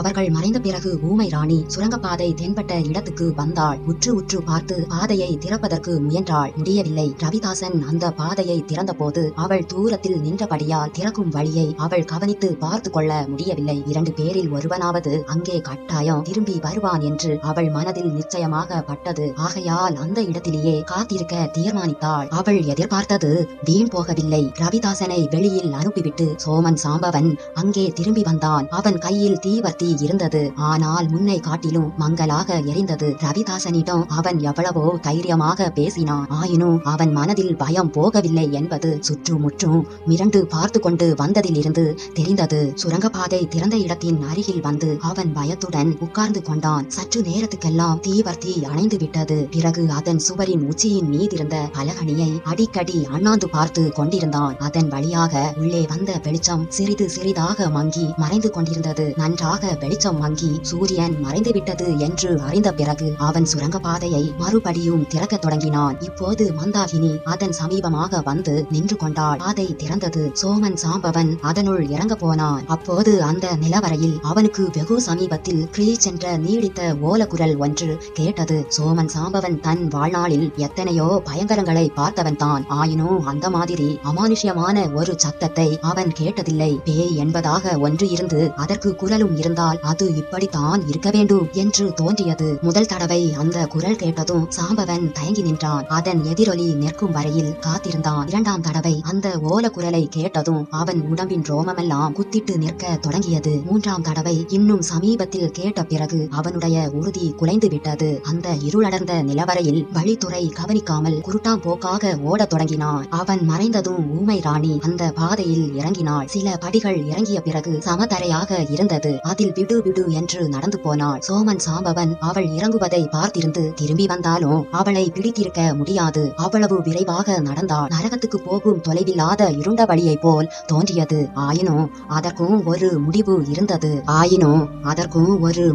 அவர்கள் மறைந்த பிறகு ஊமை ராணி சுரங்கப்பாதை தென்பட்ட இடத்துக்கு வந்தாள். உற்று உற்று பார்த்து பாதையை திறப்பதற்கு முயன்றாள். முடியவில்லை. ரவிதாசன் அந்த பாதையை திறந்தபோது அவள் தூரத்தில் நின்றபடியால் திறக்கும் வழியை அவள் கவனித்து பார்த்து கொள்ள முடியவில்லை. 2 பேரில் ஒருவனாவது அங்கே கட்டாயம் திரும்பி வருவான் என்று அவள் மனதில் நிச்சயமாக பட்டது. ஆகையால் அந்த இடத்திலேயே காத்திருக்க தீர்மானித்தாள். அவள் எதிர்பார்த்தது வீண் போகவில்லை. ரவிதாசனை வெளியில் அனுப்பிவிட்டு சோமன் சாம்பவன் அங்கே திரும்பி வந்தான். அவன் கையில் தீவர்த்தி இருந்தது. ஆனால் முன்னை காட்டிலும் மங்கலாக எரிந்தது. ரவிதாசனிடம் அவன் எவ்வளவோ தைரியமாக பேசினான். ஆயினும் அவன் மனதில் பயம் போகவில்லை என்பது சுற்றுமுற்றும் மிரண்டு பார்த்து கொண்டு வந்ததிலிருந்து தெரிந்தது. சுரங்கப்பாதை திறந்த இடத்தின் அருகில் வந்து அவன் பயத்துடன் உட்கார்ந்து கொண்டான். சற்று நேரத்துக்கெல்லாம் தீவர்த்தி அணைந்து விட்டது. பிறகு அதன் சுவரின் உச்சியின் மீதிருந்த பலகணியை அடிக்கடி அண்ணாந்து பார்த்து கொண்டிருந்தான். அதன் வழியாக உள்ளே வந்த வெளிச்சம் சிறிது சிறிதாக மங்கி மறைந்து கொண்டிருந்தது. நன்றாக வெளிச்சம் மங்கி சூரியன் மறைந்து விட்டது என்று அறிந்த பிறகு அவன் சுரங்கப்பாதையை மறுபடியும் திறக்க தொடங்கினான். இப்போது மந்தாகினி அதன் சமீபமாக வந்து நின்று கொண்டாள். பாதை திறந்தது. சோமன் சாம்பவன் அதனுள் இறங்க போனான். அப்போது அந்த நிலவரையில் அவனுக்கு வெகு சமீபத்தில் கிரீச் என்ற நீடித்த ஓலக்குரல் ஒன்று கேட்டது. சோமன் சாம்பவன் தன் வாழ்நாளில் எத்தனையோ பயங்கரங்களை பார்த்தவன் தான். ஆயினும் அந்த மாதிரி அமானுஷ்யமான ஒரு சத்தத்தை அவன் கேட்டதில்லை. பேய் என்பதாக ஒன்று இருந்து அதற்கு குரலும் இருந்தால் அது இப்படித்தான் இருக்க வேண்டும் என்று தோன்றியது. முதல் தடவை அந்த குரல் கேட்டதும் சாம்பவன் தயங்கி நின்றான். அதன் எதிரொலி நிற்கும் வரையில் காத்திருந்தான். 2ஆம் தடவை அந்த ஓல குரலை கேட்டதும் அவன் உடம்பின் ரோமமெல்லாம் குத்திட்டு நிற்க தொடங்கியது. 3ஆம் தடவை இன்னும் சமீபத்தில் கேட்ட பிறகு அவனுடைய உறுதி குலைந்து விட்டது. அந்த இருளடர்ந்த நிலவரையில் வழித்துறை கவனிக்காமல் குருட்டாம் போக்காக ஓடத் தொடங்கினான். அவன் மறைந்ததும் ஊமை ராணி அந்த பாதையில் இறங்கினாள். சில படிகள் இறங்கிய பிறகு சமதரையாக இருந்தது. அதில் விடு விடு என்று நடந்து போனாள். சோமன் சாம்பவன் அவள் இறங்குவதை பார்த்திருந்து திரும்பி வந்தாலும் அவளை பிடித்திருக்க முடியாது. அவ்வளவு விரைவாக நடந்தாள். நரகத்துக்கு போகும் தொலைவில்லாத இருண்ட வழியை போல் தோன்றியது. ஆயினும் அதற்கும் ஒரு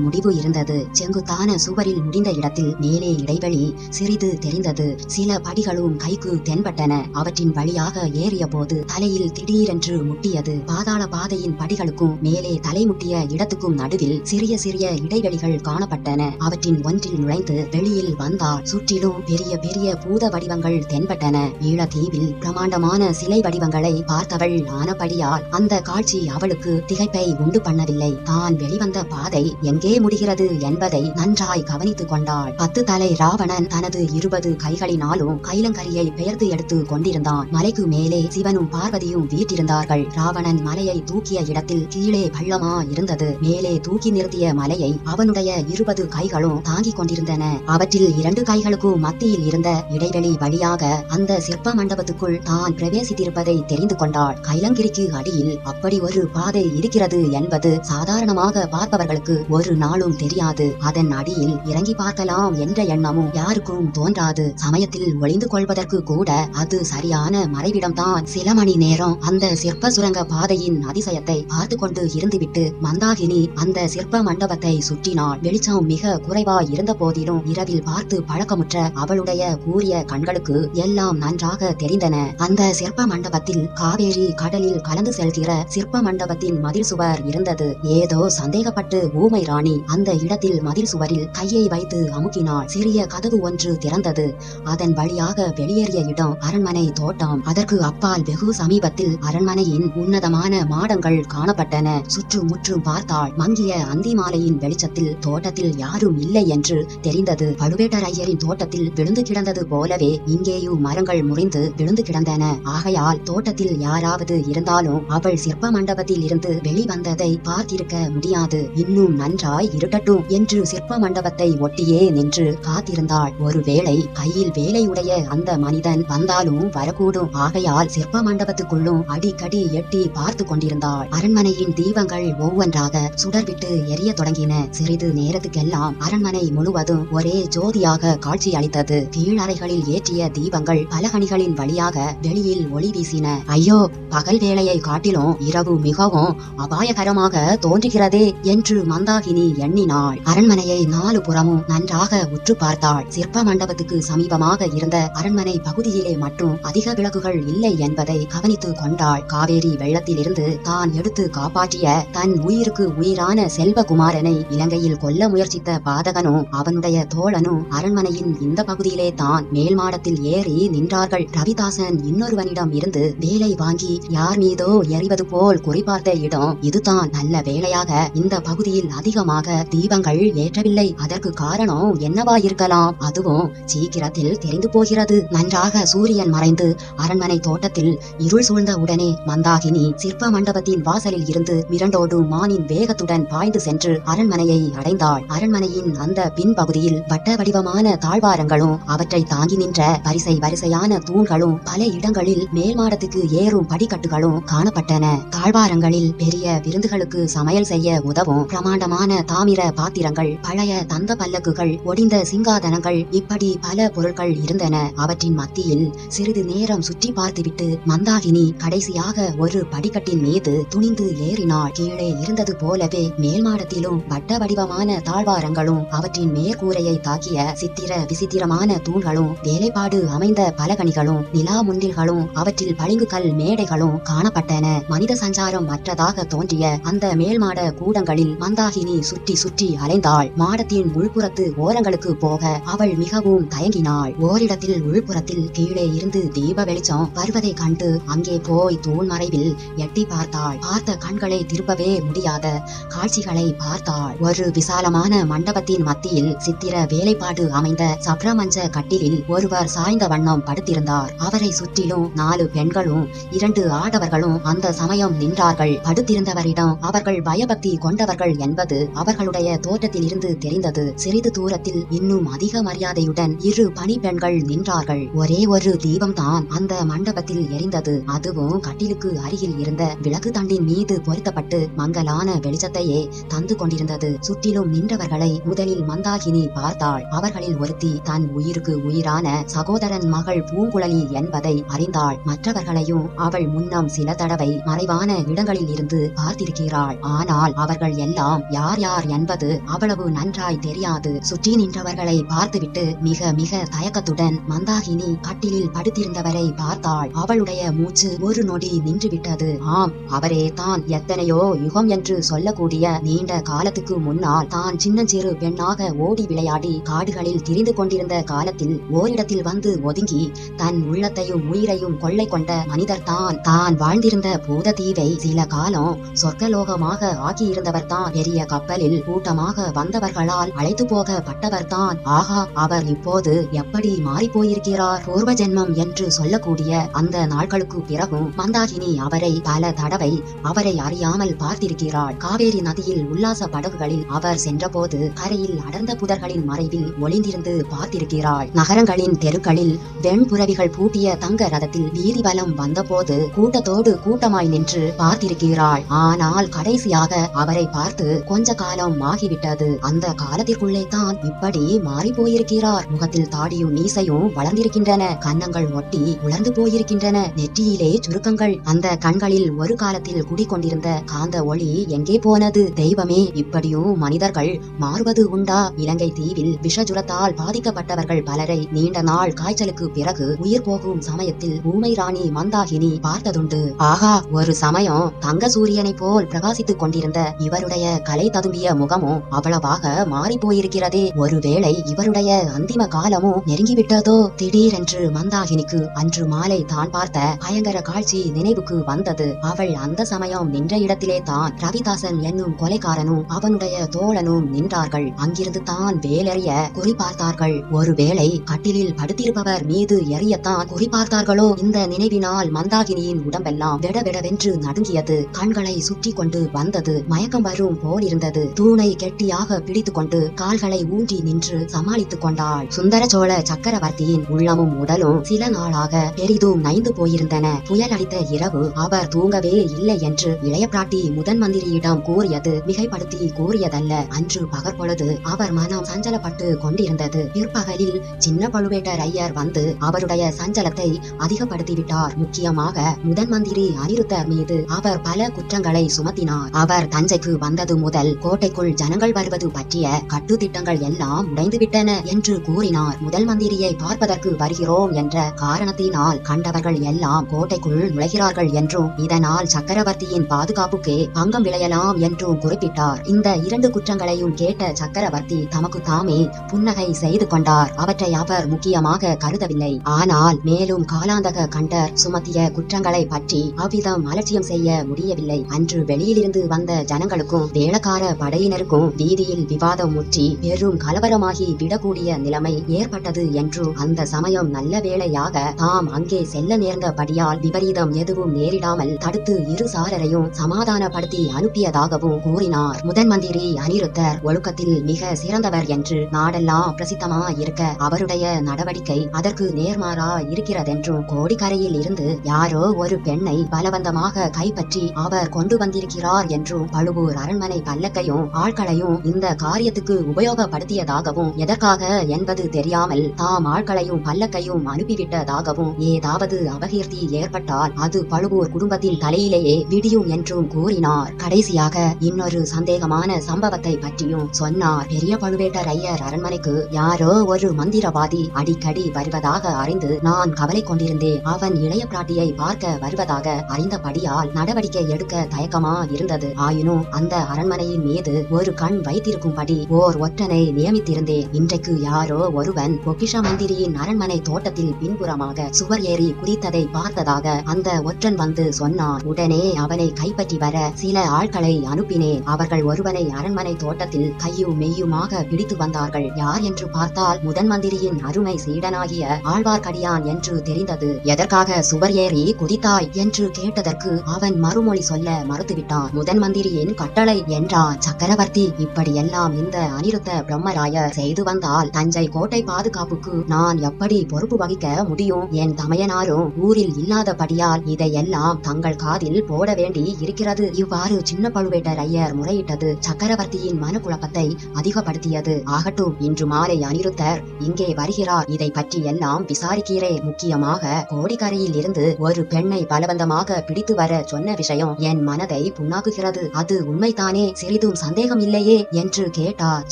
முடிவு இருந்தது. செங்குத்தான சுவரில் முடிந்த இடத்தில் மேலே இடைவெளி சிறிது தெரிந்தது. சில படிகளும் கைக்கு தென்பட்டன. அவற்றின் வழியாக ஏறிய போது தலையில் திடீரென்று முட்டியது. பாதாள பாதையின் படிகளுக்கும் மேலே தலை முட்டிய இடத்துக்கும் நடுவில் சிறிய சிறிய இடைவெளிகள் காணப்பட்டன. அவற்றின் ஒன்றில் நுழைந்து வெளியில் வந்தாள். சுற்றிலும் பெரிய பெரிய பூத வடிவங்கள் தென்பட்டன. ஈழத்தீவில் பிரமாண்டமான சிலை வடிவங்களை பார்த்தவள் ஆனபடியால் அந்த காட்சி அவளுக்கு திகைப்பை உண்டு பண்ணவில்லை. தான் வெளிவந்த பாதை எங்கே முடிகிறது என்பதை நன்றாய் கவனித்துக் கொண்டாள். 10 தலை ராவணன் தனது 20 கைகளினாலும் கைலங்கரியை பெயர்த்து எடுத்து கொண்டிருந்தான். மலைக்கு மேலே சிவனும் பார்வதியும் வீற்றிருந்தார்கள். ராவணன் மலையை தூக்கிய இடத்தில் கீழே பள்ளமா இருந்தது. மேலே தூக்கி நிறுத்திய மலையை அவனுடைய 20 கைகளும் தாங்கிக் கொண்டிருந்தன. அவற்றில் 2 கைகளுக்கும் மத்தியில் இருந்த இடைவெளி வழியாக அந்த சிற்ப மண்டபத்துக்குள் தான் பிரவேசித்திருப்பதை தெரிந்து கொண்டாள். கைலங்கிரிக்கு அடியில் அப்படி ஒரு பாதை இருக்கிறது என்பது சாதாரணமாக பார்ப்பவர்களுக்கு ஒரு நாளும் தெரியாது. அதன் அடியில் இறங்கி பார்க்கலாம் என்ற எண்ணமும் யாருக்கும் தோன்றாது. சமயத்தில் ஒளிந்து கொள்வதற்கு கூட அது சரியான மறைவிடம்தான். சில மணி நேரம் அந்த சிற்ப சுரங்க பாதையின் அதிசயத்தை பார்த்து கொண்டு இருந்துவிட்டு மந்தாகினி அந்த சிற்ப மண்டபத்தை சுற்றினாள். வெளிச்சம் மிக குறைவாய் இருந்த போதிலும் இரவில் பார்த்து பழக்கமுற்ற அவளுடைய கூரிய கண்களுக்கு எல்லாம் நன்றாக தெரிந்தன. அந்த சிற்ப மண்டபத்தில் காவேரி கடலில் கலந்து செல்கிற சிற்ப மண்டபத்தின் மதில் சுவர் இருந்தது. ஏதோ சந்தேகப்பட்டு ஊமை ராணி அந்த இடத்தில் மதில் சுவரில் கையை வைத்து அமுக்கினாள். சிறிய கதவு ஒன்று திறந்தது. அதன் வழியாக வெளியேறிய இடம் அரண்மனை தோட்டம். அதற்கு அப்பால் வெகு சமீபத்தில் அரண்மனையின் உன்னதமான மாடங்கள் காணப்பட்டன. சுற்றுமுற்றும் பார்த்தாள். மங்கிய அந்தி மாலையின் வெளிச்சத்தில் தோட்டத்தில் யாரும் இல்லை என்று தெரிந்தது. பழுவேட்டரையரின் தோட்டத்தில் விழுந்து கிடந்தது போலவே இங்கேயும் மரங்கள் முறிந்து விழுந்து கிடந்தன. ஆகையால் தோட்டத்தில் யாராவது இருந்தாலும் அவள் சிற்ப மண்டபத்தில் இருந்து வெளிவந்ததை பார்த்திருக்க முடியாது. இன்னும் நன்றாய் இருட்டட்டும் என்று சிற்ப மண்டபத்தை ஒட்டியே நின்று காத்திருந்தாள். ஒருவேளை கையில் வேலையுடைய அந்த மனிதன் வந்தாலும் வரக்கூடும். ஆகையால் சிற்ப மண்டபத்துக்குள்ளும் அடிக்கடி எட்டி பார்த்து கொண்டிருந்தாள். அரண்மனையின் தீபங்கள் ஒவ்வொன்றாக சுடர்விட்டு எரிய தொடங்கின. சிறிது நேரத்துக்கெல்லாம் அரண்மனை முழுவதும் ஒரே ஜோதியாக காட்சி அளித்தது. கீழறைகளில் ஏற்றிய தீபங்கள் பலகணிகளின் வழியாக வெளியில் ஒளி வீசின. ஐயோ, பகல் வேளையை காட்டிலும் இரவு மிகவும் அபாயகரமாக தோன்றுகிறதே என்று மந்தாகினி எண்ணினாள். அரண்மனையை 4 புறமும் நன்றாக உற்று பார்த்தாள். சிற்ப மண்டபத்துக்கு சமீபமாக இருந்த அரண்மனை பகுதியிலே மட்டும் அதிக விளக்குகள் இல்லை என்பதை கவனித்துக் கொண்டாள். காவேரி வெள்ளத்தில் இருந்து தான் எடுத்து காப்பாற்றிய தன் உயிருக்கு உயிரான செல்வகுமாரனை இலங்கையில் கொல்ல முயற்சித்த பாதகனும் அவனுடைய தோழனும் அரண்மனையின் இந்த பகுதியிலே தான் மேல் மாடத்தில் ஏறி நின்றார்கள். ரவிதாசன் இன்னொருவனிடம் இருந்து வேலை வாங்கி யார் மீதோ எறிவது போல் குறிப்பார்த்த இடம் இதுதான். நல்ல வேளையாக இந்த பகுதியில் அதிகமாக தீபங்கள் ஏற்றவில்லை. அதற்கு காரணம் என்னவாயிருக்கலாம்? அதுவும் சீக்கிரத்தில் தெரிந்து போகிறது. நன்றாக சூரியன் மறைந்து அரண்மனை தோட்டத்தில் இருள் சூழ்ந்த உடனே மந்தாகினி சிற்ப மண்டபத்தின் வாசலில் இருந்து மிரண்டோடு மானின் வேகத்துடன் பாய்ந்து சென்று அரண்மனையை அடைந்தாள். அரண்மனையின் அந்த பின்பகுதியில் வட்ட வடிவமான தாழ்வாரங்களும் அவற்றை தாங்கி நின்ற வரிசை வரிசையான தூண்களும் பல இடங்களில் மேல் மாடத்துக்கு ஏறும் படிக்கட்டுகளும் காணப்பட்டன. தாழ்வாரங்களில் பெரிய விருந்துகளுக்கு சமையல் செய்ய உதவும் பிரமாண்டமான தாமிர பாத்திரங்கள், பழைய தந்த பல்லக்குகள், ஒடிந்த சிங்காதனங்கள், இப்படி பல பொருட்கள் இருந்தன. அவற்றின் மத்தியில் சிறிது நேரம் சுற்றி பார்த்துவிட்டு மந்தாகினி கடைசியாக ஒரு படிக்கட்டின் மீது துணிந்து ஏறினாள். கீழே இருந்தது போலவே மேல் மாடத்திலும் வட்ட வடிவமான தாழ்வாரங்களும் அவற்றின் மேற்கூரையை தாக்கிய சித்திர விசித்திரமான தூண்களும் வேலைப்பாடு அமைந்த பலகணிகளும் நிலா முன்றில்களும் அவற்றில் பளிங்குக்கல் மேடைகளும் காணப்பட்டன. மனித சஞ்சாரம் மற்றதாக தோன்றிய அந்த மேல் மாட கூடங்களில் மந்தாகினி சுற்றி சுற்றி அலைந்தாள். மாடத்தின் உள்புறத்து ஓரங்களுக்கு போக அவள் மிகவும் தயங்கினாள். ஓரிடத்தில் உள்புறத்தில் கீழே இருந்து தீப வெளிச்சம் வருவதை கண்டு அங்கே போய் தூண் மறைவில் எட்டி பார்த்தாள். பார்த்த கண்களை திருப்பவே முடியாத காட்சிகளை பார்த்தாள். ஒரு விசாலமான மண்டபத்தின் மத்தியில் சித்திர வேலைப்பாடு அமைந்த சப்ரமஞ்ச கட்டிலில் ஒருவர் சாய்ந்த வண்ணம் படுத்திருந்தார். அவரை சுற்றிலும் 4 பெண்களும் 2 ஆடவர்களும் அந்த சமயம் நின்றார்கள். படுத்திருந்தவரிடம் அவர்கள் பயபக்தி கொண்டவர்கள் என்பது அவர்களுடைய தோற்றத்தில் இருந்து தெரிந்தது. சிறிது தூரத்தில் இன்னும் அதிக மரியாதையுடன் 2 பணி பெண்கள் நின்றார்கள். ஒரே ஒரு தீபம்தான் அந்த மண்டபத்தில் எரிந்தது. அதுவும் கட்டிலுக்கு அருகில் இருந்த விளக்கு தண்டின் மீது பொருத்தப்பட்டு மங்கலான வெளிச்சத்தையே தந்து கொண்டிருந்தது. சுற்றிலும் நின்றவர்களை முதலில் மந்தாகினி பார்த்தாள். அவர்களில் ஒருத்தி தன் உயிருக்கு உயிரான சகோதரன் மகள் பூங்குழலி என்பதை அறிந்தாள். மற்றவர்களையும் அவள் முன்னம் சில தடவை மறைவான இடங்களில் இருந்து பார்த்திருக்கிறாள். ஆனால் அவர்கள் எல்லாம் யார் யார் என்பது அவ்வளவு நன்றாய் தெரியாது. சுற்றி நின்றவர்களை பார்த்துவிட்டு மிக மிக தயக்கத்துடன் மந்தாகினி கட்டிலில் படுத்திருந்தவரை பார்த்தாள். அவளுடைய மூச்சு ஒரு நொடி நின்றுவிட்டது. ஆம், அவரே தான். எத்தனையோ யுகம் என்று சொல்லக்கூடிய நீண்ட காலத்துக்கு முன்னால் தான் சின்னஞ்சிறு பெண்ணாக ஓடி விளையாடி காடுகளில் திரிந்து கொண்டிருந்த காலத்தில் ஓரிடத்தில் வந்து ஒதுங்கி தன் உள்ளத்தையும் உயிரையும் கொள்ளை கொண்ட மனிதர் தான். தான் வாழ்ந்திருந்த பூத தீவை சில காலம் சொர்க்கலோகமாக ஆக்கியிருந்தவர் தான். பெரிய கப்பலில் கூட்டமாக வந்தவர்களால் அழைத்து போகப்பட்டவர் தான். ஆகா, அவர் இப்போது எப்படி மாறி போயிருக்கிறார்! பூர்வ ஜென்மம் என்று சொல்லக்கூடிய அந்த நாட்களுக்கு பிறகும் மந்தாகினி அவரை பல தடவை அவரை அறியாமல் பார்த்திருக்கிறாள். காவேரி நதியில் உல்லாச படகுகளில் அவர் சென்றபோது கரையில் அடர்ந்த புதர்களின் மறைவில் ஒளிந்திருந்து பார்த்திருக்கிறாள். நகரங்களின் தெருக்களில் வெண்புறவிகள் பூட்டிய தங்க ரதத்தில் வீதி வலம் வந்தபோது கூட்டத்தோடு கூட்டமாய் நின்று பார்த்திருக்கிறாள். ஆனால் கடைசியாக அவரை பார்த்து கொஞ்ச காலம் ஆகிவிட்டது. அந்த காலத்திற்குள்ளே தான் இப்படி மாறி போயிருக்கிறார். முகத்தில் தாடியும் மீசையும் வளர்ந்திருக்கின்றன. கன்னங்கள் ஒட்டி உலர்ந்து போயிருக்கின்றன. நெற்றியிலே சுருக்கங்கள். அந்த கண்களில் ஒரு காலத்தில் குடிக்கொண்டிருந்த காந்த ஒளி எங்கே போனது? தெய்வமே, இப்படியும் மனிதர்கள் மாறுவது உண்டா? இலங்கை தீவில் விஷஜுரத்தால் பாதிக்கப்பட்டவர்கள் பலரை நீண்ட நாள் காய்ச்சலுக்கு பிறகு உயிர் போகும் சமயத்தில் ஊமை ராணி மந்தாகினி பார்த்ததுண்டு. ஆகா, ஒரு சமயம் தங்க சூரியனை போல் பிரகாசித்துக் கொண்டிருந்த இவருடைய கலை ததும்பிய முகமும் அவ்வளவாக மாறி போயிருக்கிறதே. ஒருவேளை இவருடைய அந்திம காலமும் நெருங்கிவிட்டதோ? திடீரென்று மந்தாகினிக்கு அன்று மாலை தான் பார்த்த பயங்கர காட்சி நினைவுக்கு வந்தது. அவள் அந்த சமயம் நின்ற இடத்திலே தான் ரவிதாசன் என்னும் கொலைக்காரனும் அவனுடைய தோழனும் நின்றார்கள். அங்கிருந்து தான் வேலெறிய குறிப்பார்த்தார்கள். ஒருவேளை கட்டிலில் படுத்திருப்பவர் மீது எறியத்தான் குறிப்பார்த்தார்களோ? இந்த நினைவினால் மந்தாகினியின் உடம்பெல்லாம் விடவிடவென்று நடுங்கியது. கண்களை சுற்றி கொண்டு வந்தது. மயக்கம் வரும் போலிருந்தது. தூணை கெட்டியாக பிடித்துக் கொண்டு கால்களை ஊன்றி நின்று சமாளித்துக் கொண்டாள். சுந்தர சோழ சக்கரவர்த்தியின் உள்ளமும் உடலும் சில நாளாக பெரிதும் நைந்து போயிருந்தன. புயல் அடித்த இரவு அவர் தூங்கவே இல்லை என்று இளைய பிராட்டி முதன் மந்திரியிடம் கூறியது மிகைப்படுத்தி கூறியதல்ல. அன்று பகற்பொழுது அவர் மனம் சஞ்சலப்பட்டு கொண்டிருந்தது. பிற்பகலில் சின்ன பழுவேட்டரையர் வந்து அவருடைய சஞ்சலத்தை அதிகப்படுத்திவிட்டார். முக்கியமாக முதன் மந்திரி அனிருத்தர் மீது அவர் பல குற்றங்களை சுமத்தினார். அவர் தஞ்சைக்கு வந்தது முதல் கோட்டைக்குள் ஜனங்கள் வருவது பற்றிய கட்டுத்திட்டங்கள் எல்லாம் உடைந்துவிட்டன என்று கூறினார். முதல் மந்திரியை பார்ப்பதற்கு வருகிறோம் என்ற காரணத்தினால் கண்டவர்கள் எல்லாம் கோட்டைக்குள் நுழைகிறார்கள் என்றும் இதனால் சக்கரவர்த்தியின் பாதுகாப்புக்கே பங்கம் விளையலாம் விபரீதம் என்றும் குறிப்பிட்டார். இந்த 2 குற்றங்களையும் கேட்ட சக்கரவர்த்தி தமக்கு தாமே புன்னகை செய்து கொண்டார். அவற்றை அவர் முக்கியமாக கருதவில்லை. ஆனால் மேலும் காலாந்தக கண்டர் சுமத்திய குற்றங்களை பற்றி அவ்விதம் அலட்சியம் செய்ய முடியவில்லை. அன்று வெளியிலிருந்து வந்த ஜனங்களுக்கும் வேளக்கார படையினருக்கும் வீதியில் விவாதம் முற்றி பெரும் கலவரமாகி விடக்கூடிய நிலைமை ஏற்பட்டது என்றும் அந்த சமயம் நல்ல வேளையாக தாம் அங்கே செல்ல நேர்ந்தபடியால் விபரீதம் எதுவும் நேரிடாமல் தடுத்து இரு சாரரையும் சமாதானப்படுத்தி அனுப்பியதாகவும் கூறினார். முதன் மந்திரி அனிருத்தர் ஒழுக்கத்தில் மிக சிறந்தவர் என்று நாடெல்லாம் பிரசித்தமா இருக்க அவருடைய நடவடிக்கை அதற்கு நேர்மாறா இருக்கிறதென்றும் கோடிக்கரையில் இருந்து யாரோ ஒரு பெண்ணை பலவந்தமாக கைப்பற்றி அவர் கொண்டு வந்திருக்கிறார் என்றும் பழுவூர் அரண்மனை பல்லக்கையும் ஆட்களையும் இந்த காரியத்துக்கு உபயோகப்படுத்தியதாகவும் எதற்காக என்பது தெரியாமல் தாம் ஆட்களையும் பல்லக்கையும் அனுப்பிவிட்டதாகவும் ஏதாவது அபகீர்த்தி ஏற்பட்டால் அது பழுவூர் குடும்பத்தின் தலையிலேயே விடியும் என்றும் கூறினார். கடைசியாக இன்னொரு சந்தேகமான சம்பவத்தை பற்றியும் சொன்னார். பெரிய பழுவேட்டரையர் அரண்மனைக்கு யாரோ ஒரு மந்திரவாதி அடிக்கடி வருவதாக அறிந்து நான் கவலை கொண்டிருந்தேன். அவன் இளைய பிராட்டியை பார்க்க வருவதாக அறிந்தபடியால் நடவடிக்கை எடுக்க தயக்கமா இருந்தது. ஆயினும் அந்த அரண்மனையின் மீது ஒரு கண் வைத்திருக்கும்படி ஓர் ஒற்றனை நியமித்திருந்தேன். இன்றைக்கு யாரோ ஒருவன் பொக்கிஷ மந்திரியின் அரண்மனை தோட்டத்தில் பின்புறமாக சுவர் ஏறி குதித்ததை பார்த்ததாக அந்த ஒற்றன் வந்து சொன்னான். உடனே அவனை கைப்பற்றி வர சில ஆட்களை அனுப்பினேன். அவர்கள் ஒருவனை அரண்மனை தோட்டத்தில் கையும் மெய்யுமாக பிடித்து வந்தார்கள். யார் என்று பார்த்தால் முதன் மந்திரியின் அருமை சீடனாகிய ஆழ்வார்க்கடியான் என்று தெரிந்தது. எதற்காக சுவர் ஏறி குதித்தாய் என்று கேட்டதற்கு அவன் மறுமொழி சொல்ல மறுத்துவிட்டான். முதன் மந்திரியின் கட்டளை என்றான். சக்கரவர்த்தி, இப்படியெல்லாம் இந்த அனிருத்த பிரம்மராயர் செய்து வந்தால் தஞ்சை கோட்டை பாதுகாப்புக்கு நான் எப்படி பொறுப்பு வகிக்க முடியும்? என் தமையனாரும் ஊரில் இல்லாதபடியால் இதையெல்லாம் தங்கள் காதில் போட வேண்டி இருக்கிறது. இவ்வாறு சின்ன பழுவேட்டரையர் முறையிட்டது சக்கரவர்த்தியின் மனக்குழப்பத்தை அதிகப்படுத்தியது. ஆகட்டும், இன்று மாலை அனிருத்தர் இங்கே வருகிறார். இதை பற்றி எல்லாம் விசாரிக்கிறேன். முக்கியமாக கோடிக்கரையில் இருந்து ஒரு பெண்ணை பலவந்தமாக பிடித்து வர சொன்ன விஷயம் என் மனதை புண்ணாக்குகிறது. அது உண்மைதானே? சிறிதும் சந்தேகம் இல்லையே என்று கேட்டார்.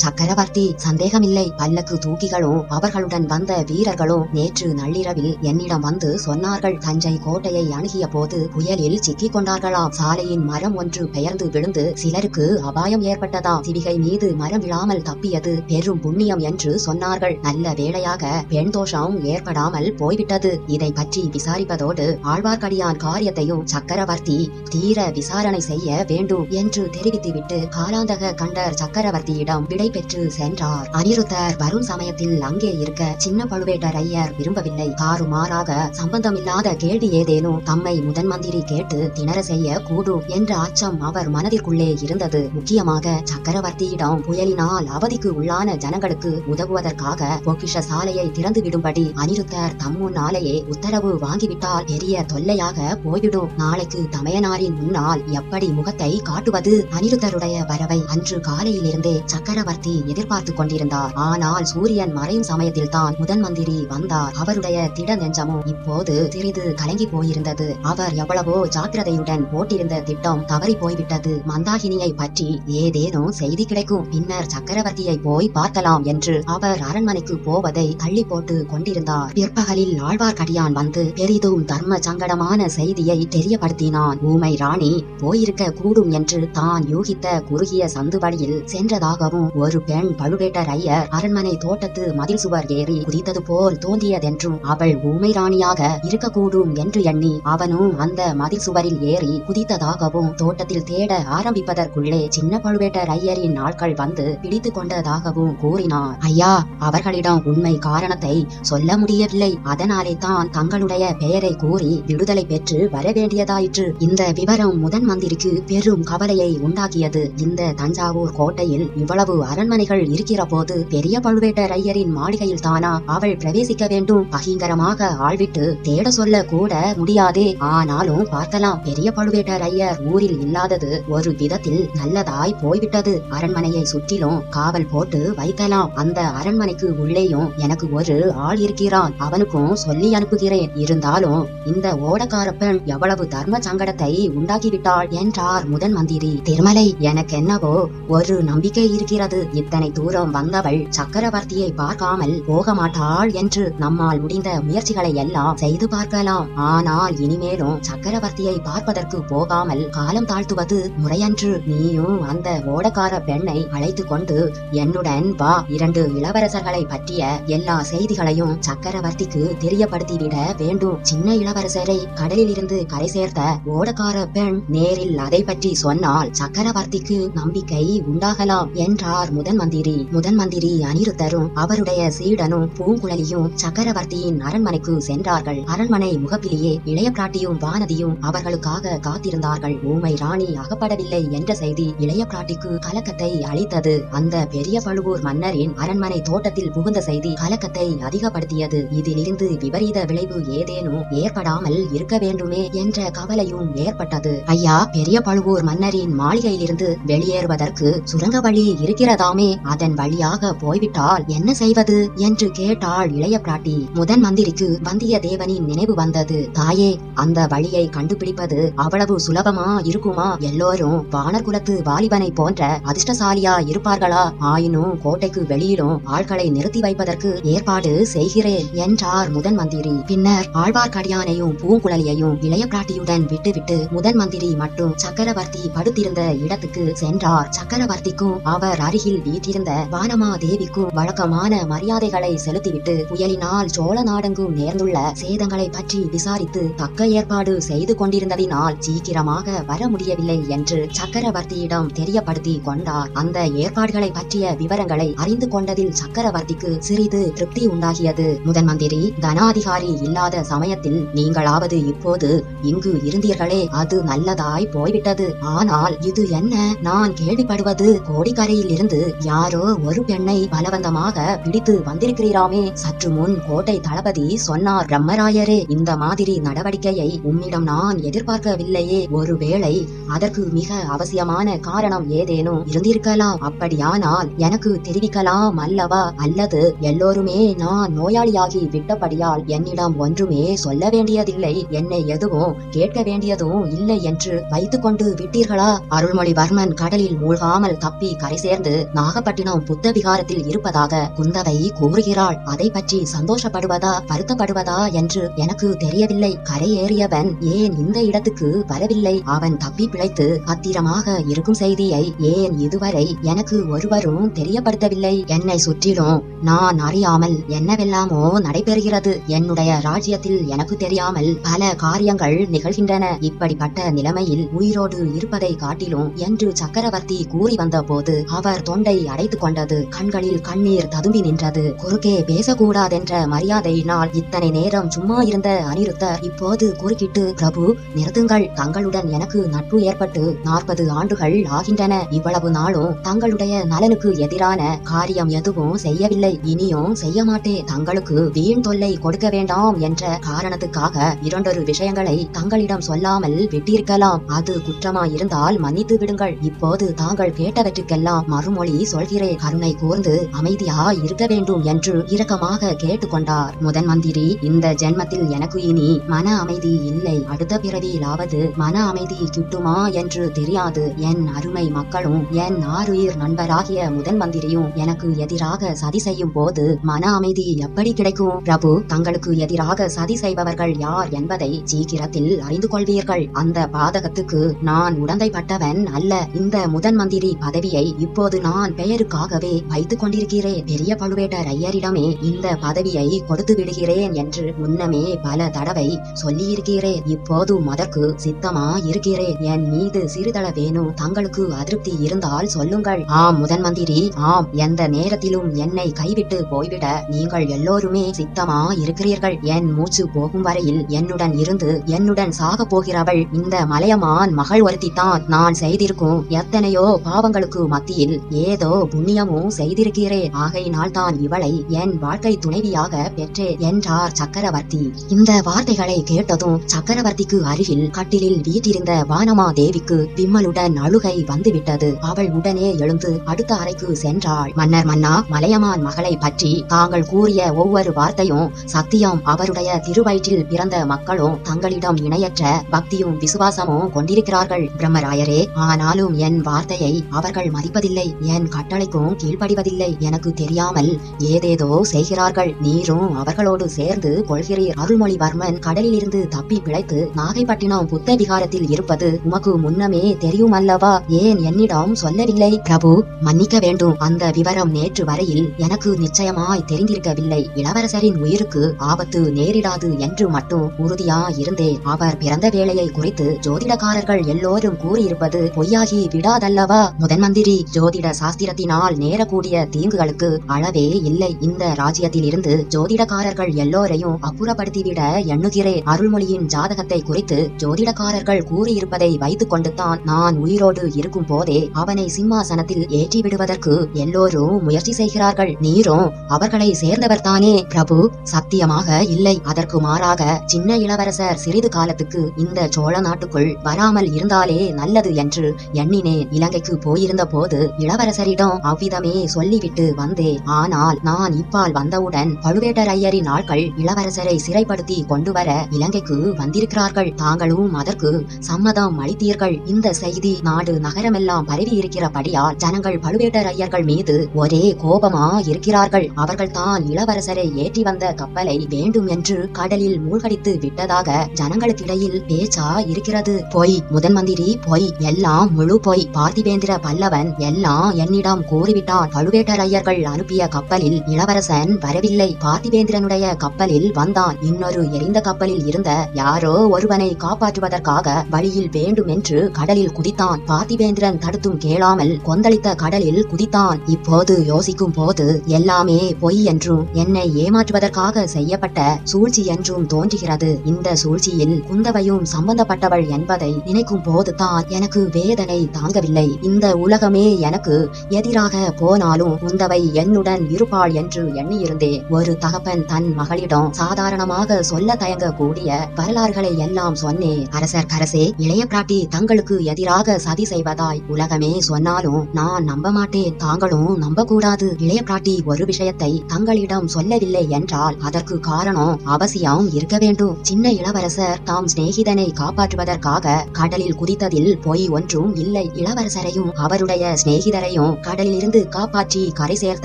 சக்கரவர்த்தி, சந்தேகமில்லை. பல்லக்கு தூக்கிகளும் அவர்களுடன் வந்த வீரர்களும் நேற்று நள்ளிரவில் என்னிடம் வந்து சொன்னார்கள். தஞ்சை கோட்டையை அணுகிய போது புயலில் சிக்கிக் கொண்டார்களாம். சாலையின் மரம் ஒன்று பெயர்ந்து விழுந்து சிலருக்கு அபாயம் ஏற்பட்டதாம். சிவிகை மீது மரம் விழாமல் தப்பியது பெரும் புண்ணியம் என்று சொன்னார்கள். நல்ல வேளையாக பெண் தோஷம் ஏற்படாமல் போய்விட்டது. இதை பற்றி விசாரிப்பதோடு ஆழ்வார்க்கடியான் காரியத்தையும் சக்கரவர்த்தி தீர விசாரணை செய்ய வேண்டும் என்று தெரிவித்துவிட்டு காலாந்தக கண்டர் சக்கரவர்த்தியிடம் விடை பெற்று சென்றார். அனிருத்தர் வரும் சமயத்தில் அங்கே இருக்க சின்ன பழுவேட்டரையர் விரும்பவில்லை. தாறுமாறாக சம்பந்தமில்லாத கேள்வி ஏதேனும் தம்மை முதன் மந்திரி கேட்டு திணற செய்ய கூடும் என்ற அச்சம் அவர் மனதிற்குள்ளே இருந்தது. முக்கியமாக சக்கரவர்த்தியிடம் புயலினால் அவதிக்கு உள்ளான ஜனங்களுக்கு உதவுவதற்காக பொக்கிஷ சாலையை திறந்து விடும்படி அனிருத்தர் தம் முன்னாலேயே உத்தரவு வாங்கிவிட்டால் பெரிய தொல்லையாக போய்விடும். நாளைக்கு தமையனாரின் முன்னால் எப்படி முகத்தை காட்டுவது? அனிருத்தருடைய வரவை அன்று காலையிலிருந்தே சக்கரவர்த்தி எதிர்பார்த்து கொண்டிருந்தார். ஆனால் சூரியன் மறையும் சமயத்தில் தான் முதன் மந்திரி வந்தார். அவருடைய திட நெஞ்சமும் இப்போது சிறிது கலங்கி போயிருந்தது. அவர் எவ்வளவோ ஜாக்கிரதையுடன் போட்டிருந்த திட்டம் தவறி போய்விட்டது. மந்தாகினியை பற்றி ஏதேனும் செய்தி கிடைக்கும், பின்னர் சக்கரவர்த்தியை போய் பார்க்கலாம் என்று அவர் அரண்மனைக்கு போவதை தள்ளி போட்டு கொண்டிருந்தார். பிற்பகலில் ஆழ்வார்க்கடியான் வந்து பெரிதும் தர்ம சங்கடமான செய்தியை தெரியப்படுத்தினான். ஊமை ராணி போயிருக்க கூடும் என்று தான் யூகித்த குறுகிய சந்து வழியில் சென்றதாகவும் ஒரு பெண் பழுவேட்டரையர் அரண்மனை தோட்டத்து மதில் சுவர் ஏறி குதித்தது போல் தோன்றியதென்றும் அவள் ஊமை ராணியாக இருக்கக்கூடும் என்று எண்ணி அவனும் அந்த மதில் சுவரில் ஏறி குதித்ததாகவும் தோட்டத்தில் தேட ஆரம்பிப்பதற்குள்ளே சின்ன பழுவேட்டரையரின் ஆட்கள் வந்து பிடித்து கொண்டதாகவும் கூறினார். ஐயா, அவர்களிடம் உண்மை காரணத்தை சொல்ல முடியவில்லை. அதனாலே தான் தங்களுடைய பெயரை கூறி விடுதலை பெற்று வரவேண்டியதாயிற்று. இந்த விவரம் முதன் மந்திரிக்கு பெரும் கவலையை உண்டாக்கியது. இந்த தஞ்சாவூர் கோட்டையில் இவ்வளவு அரண்மனைகள் இருக்கிற போது பெரிய பழுவேட்டரையரின் மாளிகையில் தானா அவள் பிரவேசிக்க வேண்டும்? பகிங்கரமாக ஆள்விட்டு தேட சொல்ல கூட முடியாதே. ஆனாலும் பார்க்கலாம். பெரிய பழுவேட்டரையர் ஊரில் இல்லாதது ஒரு விதத்தில் நல்லதாய் போய்விட்டது. அரண்மனையை சுற்றிலும் காவல் போட்டு வைக்கலாம். அந்த அரண்மனைக்கு உள்ளேயும் எனக்கு ஒரு ஆள் இருக்கிறான். அவனுக்கும் சொல்லி அனுப்புகிறேன். இருந்தாலும் இந்த ஓடக்கார பெண் எவ்வளவு தர்ம சங்கடத்தை உண்டாக்கிவிட்டாள் என்றார் முதன் மந்திரி. திருமலை, எனக்கு என்னவோ ஒரு நம்பிக்கை இருக்கிறது. இத்தனை தூரம் வந்தவள் சக்கரவர்த்தியை பார்க்காமல் போக மாட்டாள் என்று. நம்மால் முடிந்த முயற்சிகளை எல்லாம் செய்து பார்க்கலாம். ஆனால் இனிமேலும் சக்கரவர்த்தியை பார்ப்பதற்கு போகாமல் காலம் தாழ்த்துவது முறை அதையன்று நீயும் அந்த ஓடக்கார பெண்ணை அழைத்து கொண்டு என்னுடன் வா. 2 இளவரசர்களை பற்றிய எல்லா செய்திகளையும் சக்கரவர்த்திக்கு தெரியப்படுத்திவிட வேண்டும். சின்ன இளவரசரை கடலில் இருந்து கரை சேர்த்த ஓடக்கார பெண் நேரில் அதை பற்றி சொன்னால் சக்கரவர்த்திக்கு நம்பிக்கை உண்டாகலாம் என்றார் முதன் மந்திரி அனிருத்தரும் அவருடைய சீடனும் பூங்குழலியும் சக்கரவர்த்தியின் அரண்மனைக்கு சென்றார்கள். அரண்மனை முகப்பிலேயே இளைய பிராட்டியும் வானதியும் அவர்களுக்காக காத்திருந்தார்கள். ஊமை ராணி அகப்படவில்லை என்ற செய்தி இளைய பிராட்டிக்கு கலக்கத்தை அளித்தது. அந்த பெரிய பழுவூர் மன்னரின் அரண்மனை தோட்டத்தில் புகுந்த செய்தி கலக்கத்தை அதிகப்படுத்தியது. இதிலிருந்து விபரீத விளைவு ஏதேனும் ஏற்படாமல் இருக்க வேண்டுமே என்ற கவலையும் ஏற்பட்டது. ஐயா, பெரிய பழுவூர் மன்னரின் மாளிகையிலிருந்து வெளியேறுவதற்கு சுரங்க வழி இருக்கிறதாமே, அதன் வழியாக போய்விட்டால் என்ன செய்வது என்று கேட்டாள் இளைய பிராட்டி. முதன் மந்திரிக்கு வந்தியத்தேவனின் நினைவு வந்தது. தாயே, அந்த வழியை கண்டுபிடிப்பது அவ்வளவு சுலபமா இருக்குமா? எல்லோரும் வானர் குலத்து வாலிபனை போன்ற அதிர்ஷ்டசாலியா இருப்பார்களா? ஆயினும் கோட்டைக்கு வெளியிலும் ஆட்களை நிறுத்தி வைப்பதற்கு ஏற்பாடு செய்கிறேன் என்றார் முதன் மந்திரி. பின்னர் ஆழ்வார்க்கடியானையும் பூங்குழலியையும் இளைய பிராட்டியுடன் விட்டுவிட்டு முதன் மந்திரி மட்டும் சக்கரவர்த்தி படுத்திருந்த இடத்துக்கு சென்றார். சக்கரவர்த்திக்கும் அவர் அருகில் வீற்றிருந்த வானமாதேவிக்கும் வழக்கமான மரியாதைகளை செலுத்திவிட்டு புயலினால் சோழ நாடெங்கும் நேர்ந்துள்ள சேதங்களை பற்றி விசாரித்து தக்க ஏற்பாடு செய்து கொண்டிருந்ததினால் சீக்கிரமாக வர முடியவில்லை என்று சக்கரவர்த்தியிடம் தெரியப்படுத்தி கொண்டார். அந்த ஏற்பாடுகளை பற்றிய விவரங்களை அறிந்து கொண்டதில் சக்கரவர்த்திக்கு சிறிது திருப்தி உண்டாகியது. முதன் மந்திரி, தனாதிகாரி இல்லாத சமயத்தில் நீங்களாவது இப்போது இங்கு இருந்தீர்களே, அது நல்லதாய் போய்விட்டது. ஆனால் இது என்ன? நான் கேள்விப்படுவது கோடிக்கரையில் இருந்து யாரோ ஒரு பெண்ணை பலவந்தமாக பிடித்து வந்திருக்கிறீராமே. சற்று முன் கோட்டை தளபதி சொன்னார். பிரம்மராயரே, இந்த மாதிரி நடவடிக்கையை உன்னிடம் நான் எதிர்பார்க்கவில்லையே. ஒருவேளை அதற்கு மிக அவசியமான காரணம் ஏதேனும் இருந்திருக்கலாம். அப்படியானால் எனக்கு தெரிவிக்கலாம் அல்லவா? அல்லது எல்லோருமே நான் நோயாளியாகி விட்டபடியால் என்னிடம் ஒன்றுமே சொல்ல வேண்டியதில்லை, என்னை எதுவும் கேட்க வேண்டியதும் இல்லை என்று வைத்துக் கொண்டு விட்டீர்களா? அருள்மொழிவர்மன் கடலில் மூழ்காமல் தப்பி கரை சேர்ந்து நாகப்பட்டினம் புத்த விகாரத்தில் இருப்பதாக குந்தவை கூறுகிறாள். அதை பற்றி சந்தோஷப்படுவதா வருத்தப்படுவதா என்று எனக்கு தெரியவில்லை. கரை ஏறியவன் ஏன் இந்த இடத்துக்கு வரவில்லை? அவன் தப்பி பிழைத்து பத்திரமாக இருக்கும் செய்தியை ஏன் இதுவரை எனக்கு ஒருவரும் தெரியப்படுத்தவில்லை? என்னை சுற்றிலும் நான் அறியாமல் என்னவெல்லாமோ நடைபெறுகிறது. என்னுடைய ராஜ்யத்தில் எனக்கு தெரியாமல் பல காரியங்கள் நிகழ்கின்றன. இப்படிப்பட்ட நிலைமையில் உயிரோடு இருப்பதை காட்டிலும் என்று சக்கரவர்த்தி கூறி வந்த போது அவர் தொண்டை அடைத்துக் கொண்டது. கண்களில் கண்ணீர் ததும்பி நின்றது. குறுக்கே பேசக்கூடாதென்ற மரியாதையினால் இத்தனை நேரம் சும்மா இருந்த அனிருத்தர் இப்போது குறுக்கிட்டு, பிரபு நிறுத்துங்கள். தங்களுடன் எனக்கு நட்பு ஏற்பட்டு 40 ஆண்டுகள் ஆகின்றன. இவ்வளவு நாளும் தங்களுடைய நலனுக்கு எதிரான காரியம் எதுவும் செய்யவில்லை, இனியும் செய்ய மாட்டேன். தங்களுக்கு வீண் தொல்லை கொடுக்க வேண்டாம் என்ற காரணத்துக்காக 2 விஷயங்களை தங்களிடம் சொல்லாமல் விட்டிருக்கலாம். அது குற்றமா இருந்தால் மன்னித்து விடுங்கள். இப்போது தாங்கள் கேட்டவற்றுக்கெல்லாம் மறுமொழி சொல்கிறேன். கருணை கூர்ந்து அமைதியா இருக்க வேண்டும் என்று இரக்கமாக கேட்டுக்கொண்டார். முதன் மந்திரி, இந்த ஜென்மத்தில் எனக்கு இனி மன அமைதி இல்லை. அடுத்த பிறவியிலாவது மன அமைதி கிட்டுமா என்று தெரியாது. என் அருமை மக்களும் என் ஆருயிர் நண்பராகிய முதன் மந்திரியும் எனக்கு எதிராக சதி செய்யும் போது மன அமைதி எப்படி கிடைக்கும்? பிரபு, தங்களுக்கு எதிராக சதி செய்பவர்கள் யார் என்பதை சீக்கிரத்தில் அறிந்து கொள்வீர்கள். அந்த பாதகத்துக்கு நான் உடந்தைப்பட்டவன் அல்ல. இந்த முதன் மந்திரி பதவியை இப்போது நான் பெயருக்காகவே வைத்துக் கொண்டிருக்கிறேன். பெரிய பழுவேட்டரையரிடமே இந்த பதவியை கொடுத்து விடுகிறேன் என்று முன்னமே பல தடவை சொல்லியிருக்கிறேன். இப்போது அதற்கு சித்தமா இருக்கிறேன். என் மீது சிறிதளவேனும் தங்களுக்கு அதிருப்தி இருந்தால் சொல்லுங்கள். ஆம் முதன் மந்திரி, ஆம். எந்த நேரத்திலும் என்னை கைவிட்டு போய்விட நீங்கள் எல்லோருமே சித்தமா இருக்கிறீர்கள். என் மூச்சு போகும் வரையில் என்னுடன் இருந்து என்னுடன் சாக போகிறவள் இந்த மலையமான் மகள் ஒருத்தித்தான். நான் செய்திருக்கும் எத்தனையோ பாவங்களுக்கு மத்தியில் ஏதோ புண்ணியமும் செய்திருக்கிறேன். ஆகையினால் தான் இவளை என் வாழ்க்கை துணைவியாக பெற்றேன் என்றார் சக்கரவர்த்தி. இந்த வார்த்தைகளை கேட்டதும் சக்கரவர்த்திக்கு அருகில் கட்டிலில் வீற்றிருந்த வானமாதேவிக்கு விம்மலுடன் அழுகை வந்துவிட்டது. அவள் உடனே எழுந்து அடுத்த அறைக்கு சென்றாள். மன்னர் மன்னா, மலையமான் மகளை பற்றி தாங்கள் கூறிய ஒவ்வொரு வார்த்தையும் சத்தியம். அவருடைய திருவயிற்றில் பிறந்த மக்களும் தங்களிடம் இணையற்ற பக்தியும் விசுவாசமும் கொண்டிருக்கிறார்கள் பிரம்மராயரே. ஆனாலும் என் வார்த்தையை அவர்கள் மதிப்பதில்லை, என் கட்டளைக்கும் கீழ்ப்படிவதில்லை. எனக்கு தெரியாமல் ஏதேதோ செய்கிறார்கள். நீரும் அவர்களோடு சேர்ந்து கொள்கிறீர். அருள்மொழிவர்மன் கடலில் இருந்து தப்பி பிழைத்து நாகைப்பட்டினம் புத்த விகாரத்தில் இருப்பது உமக்கு முன்னமே விவரமே தெரியும் அல்லவா, ஏன் என்னிடம் சொல்லவில்லை? பிரபு, மன்னிக்க வேண்டும். அந்த விவரம் நேற்று வரையில் எனக்கு நிச்சயமாய் தெரிந்திருக்கவில்லை. இளவரசரின் உயிருக்கு ஆபத்து நேரிடாது என்று மட்டும் உறுதியா இருந்தேன். அவர் பிறந்த வேளையை குறித்து ஜோதிடக்காரர்கள் எல்லோரும் கூறியிருப்பது பொய்யாகி விடாதல்லவா? முதன் மந்திரி, ஜோதிட சாஸ்திரத்தினால் நேரக்கூடிய தீங்குகளுக்கு அளவே இல்லை. இந்த ராஜ்யத்தில் இருந்து ஜோதிடக்காரர்கள் எல்லோரையும் அப்புறப்படுத்திவிட எண்ணுகிறேன். அருள்மொழியின் ஜாதகத்தை குறித்து ஜோதிடக்காரர்கள் கூறியிருப்பதை வைத்துக் கொண்டுதான் நான் உயிரோடு இருக்கும் போதே அவனை சிம்மாசனத்தில் ஏற்றி விடுவதற்கு எல்லோரும் முயற்சி செய்கிறார்கள். நீரும் அவர்களை சேர்ந்தவர்தானே? பிரபு, சத்தியமாக இல்லை. அதற்கு மாறாக சின்ன இளவரசர் சிறிது காலத்துக்கு இந்த சோழ நாட்டுக்குள் வராமல் இருந்தாலே நல்லது என்று எண்ணினேன். இலங்கைக்கு போயிருந்த போது இளவரசரிடம் அவ்விதமே சொல்லிவிட்டு வந்தேன். ஆனால் நான் இப்பால் வந்தவுடன் பழுவேட்டரையரின் ஆட்கள் இளவரசரை சிறைப்படுத்தி கொண்டு வர இலங்கைக்கு வந்திருக்கிறார்கள். தாங்களும் அதற்கு சம்மதம் அளித்தீர்கள். இந்த செய்தி நாடு நகரமெல்லாம் பரவி இருக்கிறபடியால் ஜனங்கள் பழுவேட்டரையர்கள் மீது ஒரே கோபமா இருக்கிறார்கள். அவர்கள் தான் இளவரசரை ஏற்றி வந்த கப்பலை வேண்டும் என்று கடலில் மூழ்கடித்து விட்டதாக ஜனங்களுக்கிடையில் பேச்சா இருக்கிறது. பொய் முதன் மந்திரி, பொய், எல்லாம் முழு பொய். பார்த்திபேந்திர பல்லவன் எல்லாம் என்னிடம் கூறிவிட்டான். பழுவேட்டரையர்கள் அனுப்பிய கப்பலில் இளவரசன் வரவில்லை. பார்த்திபேந்திரனுடைய கப்பலில் வந்தான். இன்னொரு எரிந்த கப்பலில் இருந்த யாரோ ஒருவனை காப்பாற்றுவதற்காக வழியில் வேண்டும் என்று கடலில் குதித்தான். பார்த்திபேந்திரன் தடுத்தும் கேளாமல் கொந்தளித்த கடலில் குதித்தான். இப்போது யோசிக்கும் போது எல்லாமே பொய் என்றும் என்னை ஏமாற்றுவதற்காக செய்யப்பட்ட சூழ்ச்சி என்றும் தோன்றுகிறது. இந்த சூழ்ச்சியில் குந்தவையும் சம்பந்தப்பட்டவள் என்பதை நினைக்கும் போதுதான் எனக்கு வேதனை தாங்கவில்லை. இந்த உலகமே எனக்கு எதிராக போனாலும் குந்தவை என்னுடன் இருப்பாள் என்று எண்ணியிருந்தேன். ஒரு தகப்பன் தன் மகளிடம் சாதாரணமாக சொல்ல தயங்கக்கூடிய வரலாறுகளை எல்லாம் சொன்னேன். அரசே, இளைய பிராட்டி தங்களுக்கு எதிராக சதி செய்வதாய் உலகமே சொன்னாலும் நான் நம்ப மாட்டேன். தாங்களும் நம்பக்கூடாது. இளைய பிராட்டி ஒரு விஷயத்தை தங்களிடம் சொல்லவில்லை என்றால் அதற்கு காரணம் அவசியம் இருக்க வேண்டும். சின்ன இளவரசர் தாம் சிநேகிதனை காப்பாற்றுவதற்காக கடலில் குதித்ததில் பொய் ஒன்றும் இல்லை. இளவரசரையும் அவருடைய சிநேகிதரையும் கடலில் இருந்து காப்பாற்றி கரை சேர்த்த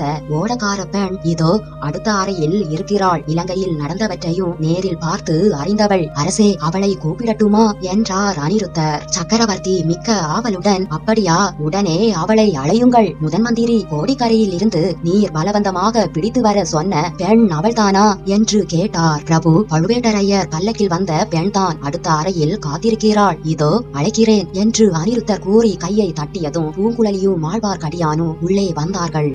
ஓடக்கார பெண் இதோ அடுத்த அறையில் இருக்கிறாள். இலங்கையில் நடந்தவற்றையும் நேரில் பார்த்து அறிந்தவள். அரசே, அவளை கூப்பிடட்டுமா என்றார் அனிருத்தர். சக்கரவர்த்தி மிக்க ஆவலுடன், அப்படியா, உடனே அவளை அழையுங்கள். முதன் மந்திரி, கோடிக்கரையில் இருந்து நீர் பலவந்தமாக பிடித்து வர சொன்ன பெண் அவள்தானா என்று கேட்டார். பிரபு, பழுவேட்டரையர் பல்லக்கில் வந்த பெண்தான் அடுத்த அறையில் காத்திருக்கிறாள். இதோ அழைக்கிறேன் என்று அனிருத்தர் கூறி கையை தட்டியதும் பூங்குழலியும் ஆழ்வார்க்கடியானும் உள்ளே வந்தார்கள்.